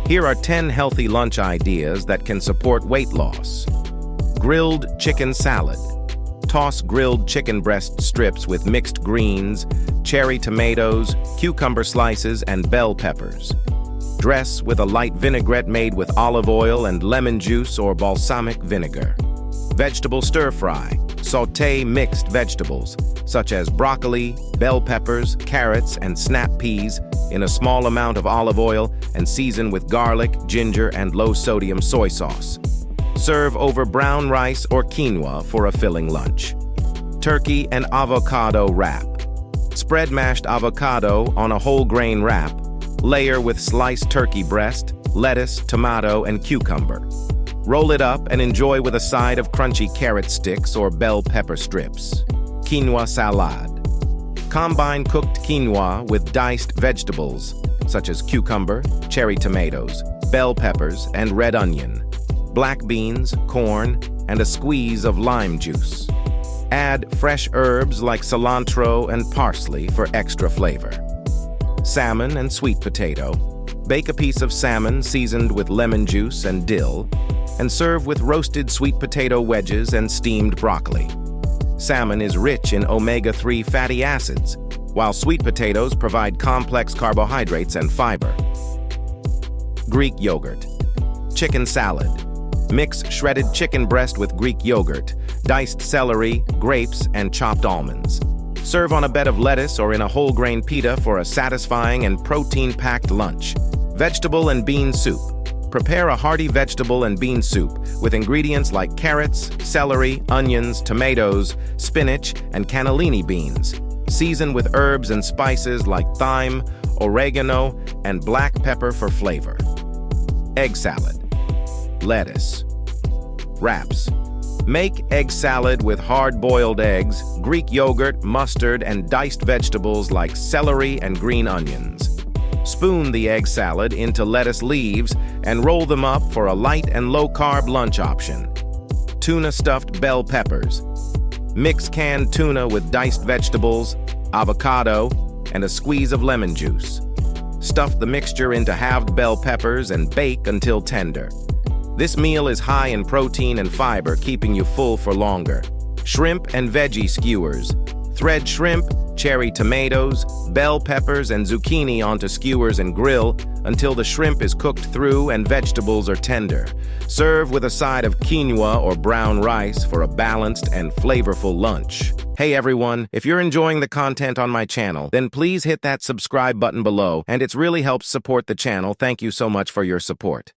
Here are 10 healthy lunch ideas that can support weight loss. Grilled chicken salad. Toss grilled chicken breast strips with mixed greens, cherry tomatoes, cucumber slices, and bell peppers. Dress with a light vinaigrette made with olive oil and lemon juice or balsamic vinegar. Vegetable stir-fry. Sauté mixed vegetables, such as broccoli, bell peppers, carrots, and snap peas, in a small amount of olive oil and season with garlic, ginger, and low-sodium soy sauce. Serve over brown rice or quinoa for a filling lunch. Turkey and avocado wrap. Spread mashed avocado on a whole grain wrap. Layer with sliced turkey breast, lettuce, tomato, and cucumber. Roll it up and enjoy with a side of crunchy carrot sticks or bell pepper strips. Quinoa salad. Combine cooked quinoa with diced vegetables, such as cucumber, cherry tomatoes, bell peppers, and red onion, black beans, corn, and a squeeze of lime juice. Add fresh herbs like cilantro and parsley for extra flavor. Salmon and sweet potato. Bake a piece of salmon seasoned with lemon juice and dill, and serve with roasted sweet potato wedges and steamed broccoli. Salmon is rich in omega-3 fatty acids, while sweet potatoes provide complex carbohydrates and fiber. Greek yogurt. Chicken salad. Mix shredded chicken breast with Greek yogurt, diced celery, grapes, and chopped almonds. Serve on a bed of lettuce or in a whole grain pita for a satisfying and protein-packed lunch. Vegetable and bean soup. Prepare a hearty vegetable and bean soup with ingredients like carrots, celery, onions, tomatoes, spinach, and cannellini beans. Season with herbs and spices like thyme, oregano, and black pepper for flavor. Egg salad. Lettuce. Wraps. Make egg salad with hard-boiled eggs, Greek yogurt, mustard, and diced vegetables like celery and green onions. Spoon the egg salad into lettuce leaves and roll them up for a light and low-carb lunch option. Tuna stuffed bell peppers. Mix canned tuna with diced vegetables, avocado, and a squeeze of lemon juice. Stuff the mixture into halved bell peppers and bake until tender. This meal is high in protein and fiber, keeping you full for longer. Shrimp and veggie skewers. Thread shrimp, cherry tomatoes, bell peppers, and zucchini onto skewers and grill until the shrimp is cooked through and vegetables are tender. Serve with a side of quinoa or brown rice for a balanced and flavorful lunch. Hey everyone, if you're enjoying the content on my channel, then please hit that subscribe button below, and it really helps support the channel. Thank you so much for your support.